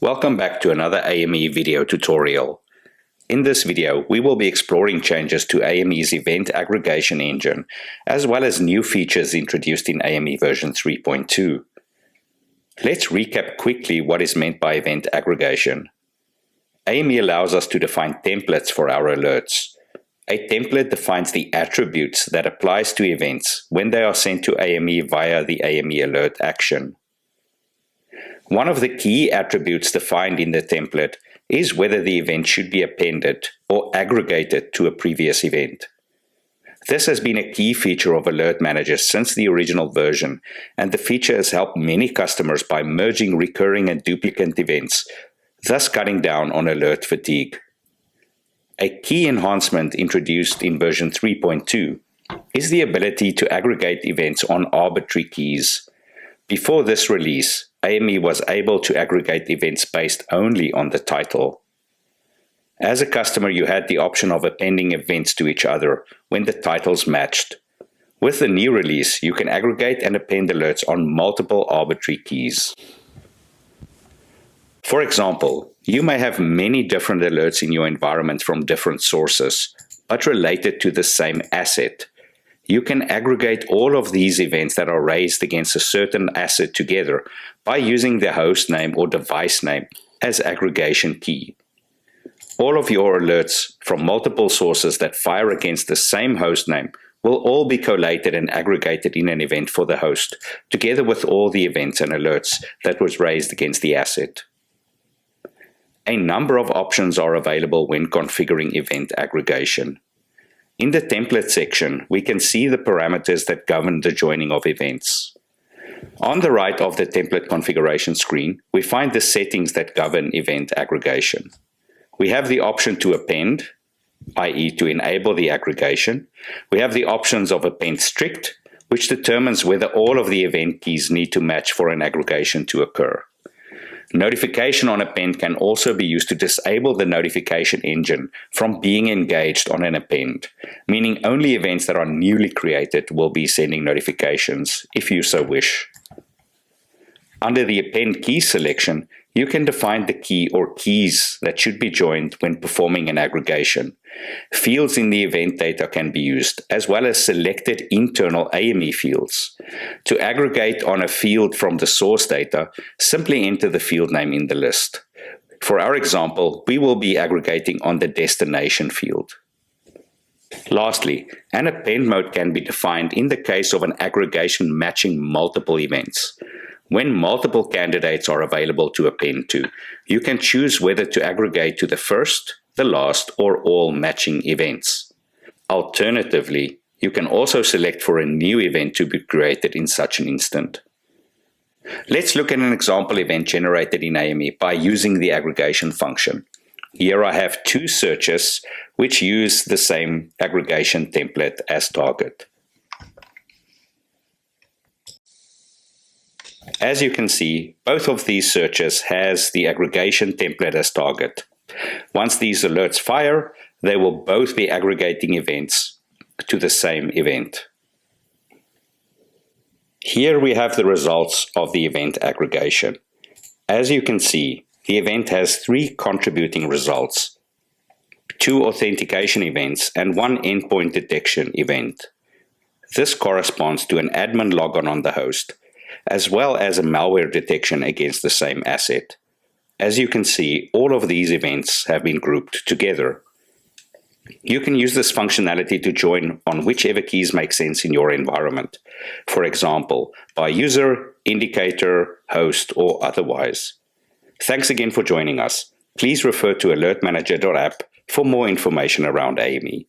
Welcome back to another AME video tutorial. In this video, we will be exploring changes to AME's event aggregation engine, as well as new features introduced in AME version 3.2. Let's recap quickly what is meant by event aggregation. AME allows us to define templates for our alerts. A template defines the attributes that applies to events when they are sent to AME via the AME alert action. One of the key attributes defined in the template is whether the event should be appended or aggregated to a previous event. This has been a key feature of Alert Manager since the original version, and the feature has helped many customers by merging recurring and duplicate events, thus cutting down on alert fatigue. A key enhancement introduced in version 3.2 is the ability to aggregate events on arbitrary keys. Before this release, AME was able to aggregate events based only on the title. As a customer, you had the option of appending events to each other when the titles matched. With the new release, you can aggregate and append alerts on multiple arbitrary keys. For example, you may have many different alerts in your environment from different sources, but related to the same asset. You can aggregate all of these events that are raised against a certain asset together by using the host name or device name as aggregation key. All of your alerts from multiple sources that fire against the same host name will all be collated and aggregated in an event for the host, together with all the events and alerts that was raised against the asset. A number of options are available when configuring event aggregation. In the template section, we can see the parameters that govern the joining of events. On the right of the template configuration screen, we find the settings that govern event aggregation. We have the option to append, i.e. to enable the aggregation. We have the options of append strict, which determines whether all of the event keys need to match for an aggregation to occur. Notification on append can also be used to disable the notification engine from being engaged on an append, meaning only events that are newly created will be sending notifications, if you so wish. Under the append key selection, you can define the key or keys that should be joined when performing an aggregation. Fields in the event data can be used, as well as selected internal AME fields. To aggregate on a field from the source data, simply enter the field name in the list. For our example, we will be aggregating on the destination field. Lastly, an append mode can be defined in the case of an aggregation matching multiple events. When multiple candidates are available to append to, you can choose whether to aggregate to the first, the last, or all matching events. Alternatively, you can also select for a new event to be created in such an instant. Let's look at an example event generated in AME by using the aggregation function. Here I have two searches which use the same aggregation template as target. As you can see, both of these searches has the aggregation template as target. Once these alerts fire, they will both be aggregating events to the same event. Here we have the results of the event aggregation. As you can see, the event has 3 contributing results, 2 authentication events and 1 endpoint detection event. This corresponds to an admin logon on the host, as well as a malware detection against the same asset. As you can see, all of these events have been grouped together. You can use this functionality to join on whichever keys make sense in your environment. For example, by user, indicator, host, or otherwise. Thanks again for joining us. Please refer to alertmanager.app for more information around AME.